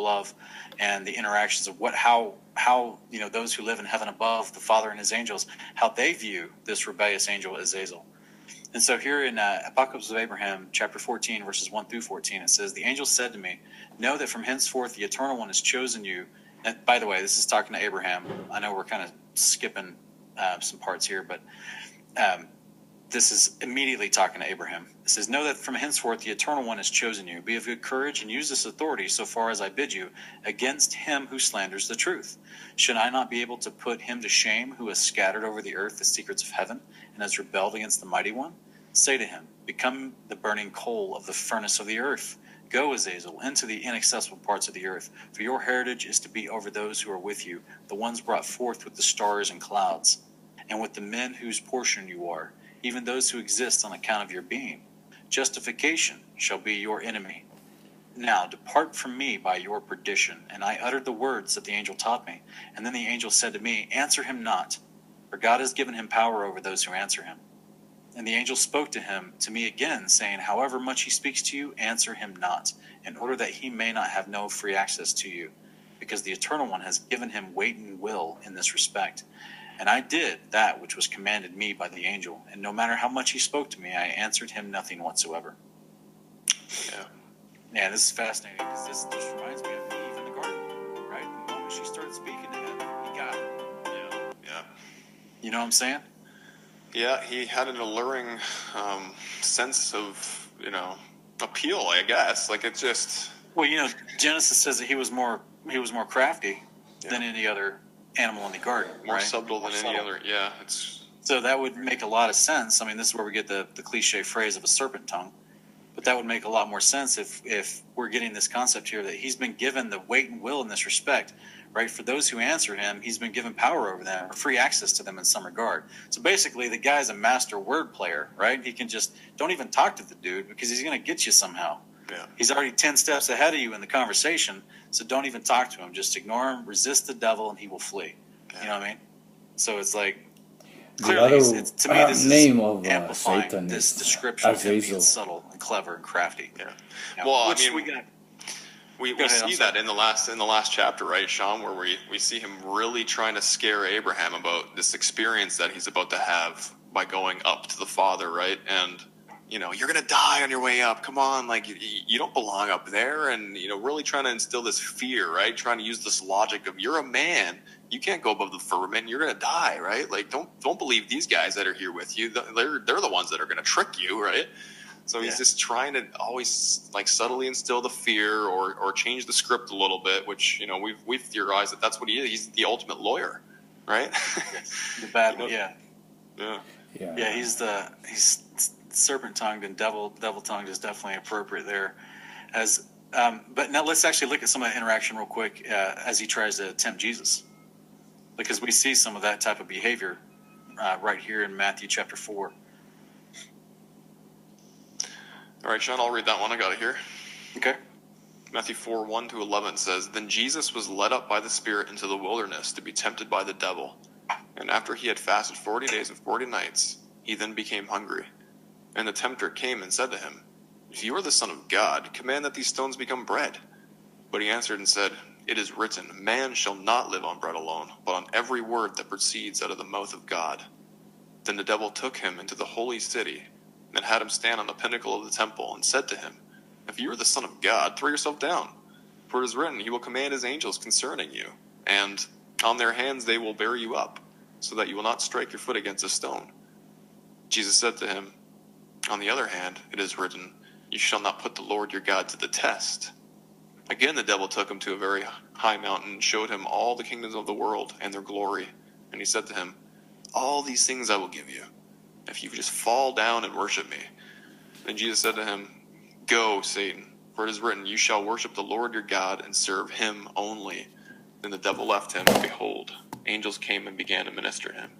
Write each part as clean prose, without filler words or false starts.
capable of, and the interactions of how those who live in heaven above, the Father and his angels, how they view this rebellious angel Azazel. And so here in Apocalypse of Abraham, chapter 14, verses 1 through 14, it says, "The angel said to me, know that from henceforth the Eternal One has chosen you." And by the way, this is talking to Abraham. I know we're kind of skipping some parts here, but this is immediately talking to Abraham. It says, "Know that from henceforth the Eternal One has chosen you. Be of good courage and use this authority so far as I bid you against him who slanders the truth. Should I not be able to put him to shame who has scattered over the earth the secrets of heaven and has rebelled against the Mighty One? Say to him, become the burning coal of the furnace of the earth. Go, Azazel, into the inaccessible parts of the earth, for your heritage is to be over those who are with you, the ones brought forth with the stars and clouds, and with the men whose portion you are, even those who exist on account of your being. Justification shall be your enemy. Now depart from me by your perdition." And I uttered the words that the angel taught me. And then the angel said to me, "Answer him not, for God has given him power over those who answer him." And the angel spoke to me again, saying, "However much he speaks to you, answer him not, in order that he may not have no free access to you, because the Eternal One has given him weight and will in this respect. And I did that which was commanded me by the angel, and no matter how much he spoke to me, I answered him nothing whatsoever." Yeah, this is fascinating, because this just reminds me of Eve in the garden, right? The moment she started speaking to him, he got it. Yeah. You know what I'm saying? Yeah, he had an alluring sense of, appeal, I guess. Like, it just... Well, Genesis says that he was more crafty than any other animal in the garden. More right? subtle than any other. Yeah, So that would make a lot of sense. I mean, this is where we get the cliche phrase of a serpent tongue. But that would make a lot more sense if we're getting this concept here that he's been given the weight and will in this respect, right? For those who answer him, he's been given power over them, or free access to them in some regard. So basically, the guy's a master word player, right? He can just, don't even talk to the dude, because he's going to get you somehow. Yeah. He's already 10 steps ahead of you in the conversation, so don't even talk to him. Just ignore him, resist the devil, and he will flee. Yeah. You know what I mean? So it's like, clearly, to me, this name is of amplifying Satan this is description of him being Azazel. subtle and clever and crafty. Yeah. Now, Well, which I mean, we see that in the last chapter, right, Sean, where we see him really trying to scare Abraham about this experience that he's about to have by going up to the Father, right? And you're gonna die on your way up. Come on, like you don't belong up there, and really trying to instill this fear, right? Trying to use this logic of you're a man, you can't go above the firmament, you're gonna die, right? Like don't believe these guys that are here with you. They're the ones that are gonna trick you, right? So he's just trying to always like subtly instill the fear or change the script a little bit, which we've theorized that that's what he is. He's the ultimate lawyer, right? The bad one, Yeah. Yeah, he's serpent-tongued, and devil-tongued is definitely appropriate there. But now let's actually look at some of the interaction real quick as he tries to tempt Jesus, because we see some of that type of behavior right here in Matthew chapter 4. All right, Sean, I'll read that one. I got it here. Okay. Matthew 4, 1-11 says, "Then Jesus was led up by the Spirit into the wilderness to be tempted by the devil. And after he had fasted 40 days and 40 nights, he then became hungry. And the tempter came and said to him, 'If you are the Son of God, command that these stones become bread.' But he answered and said, 'It is written, man shall not live on bread alone, but on every word that proceeds out of the mouth of God.' Then the devil took him into the holy city, and had him stand on the pinnacle of the temple, and said to him, 'If you are the Son of God, throw yourself down. For it is written, he will command his angels concerning you, and on their hands they will bear you up, so that you will not strike your foot against a stone.' Jesus said to him, 'On the other hand, it is written, you shall not put the Lord your God to the test.' Again the devil took him to a very high mountain, and showed him all the kingdoms of the world and their glory. And he said to him, 'All these things I will give you, if you just fall down and worship me.' Then Jesus said to him, 'Go, Satan, for it is written, you shall worship the Lord your God and serve him only.' Then the devil left him, and behold, angels came and began to minister to him."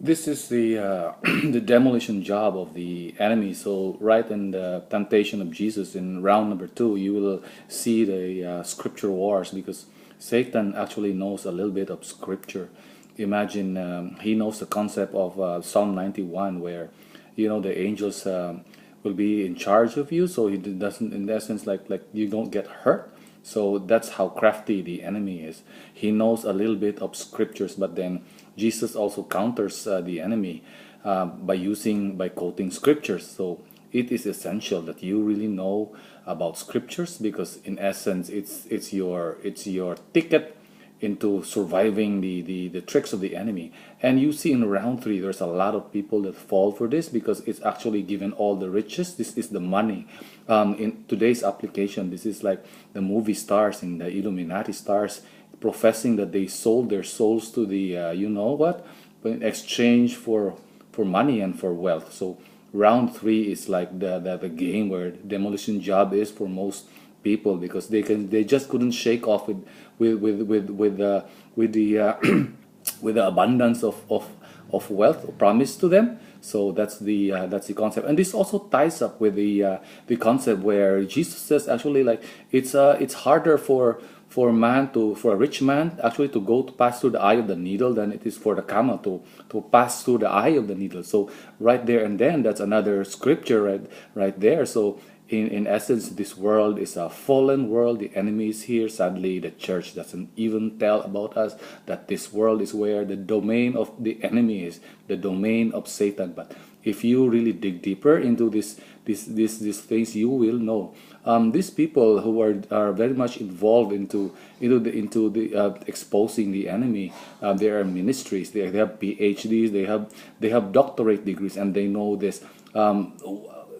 This is the the demolition job of the enemy. So right in the temptation of Jesus in round number 2, you will see the scripture wars, because Satan actually knows a little bit of scripture. Imagine he knows the concept of Psalm 91, where the angels will be in charge of you, so he doesn't, in essence, like you don't get hurt. So that's how crafty the enemy is. He knows a little bit of scriptures, but then Jesus also counters the enemy by quoting scriptures. So it is essential that you really know about scriptures, because in essence it's your ticket into surviving the tricks of the enemy. And you see in round 3 there's a lot of people that fall for this, because it's actually given all the riches. This is the money. In today's application, this is like the movie stars and the Illuminati stars professing that they sold their souls to the you know what, in exchange for money and for wealth. So round 3 is like the game where demolition job is for most people, because they just couldn't shake off with the with the abundance of wealth promised to them. So that's the concept. And this also ties up with the concept where Jesus says actually, like, it's harder for a rich man actually to go to pass through the eye of the needle than it is for the camel to pass through the eye of the needle. So right there and then, that's another scripture right there. So in essence, this world is a fallen world. The enemy is here. Sadly, the church doesn't even tell about us that this world is where the domain of the enemy is, the domain of Satan. But if you really dig deeper into these things, you will know. These people who are very much involved into exposing the enemy, there are ministries. They have PhDs. They have doctorate degrees, and they know this.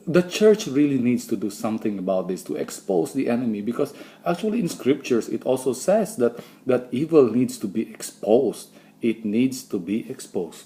The church really needs to do something about this to expose the enemy, because actually in scriptures it also says that evil needs to be exposed. It needs to be exposed.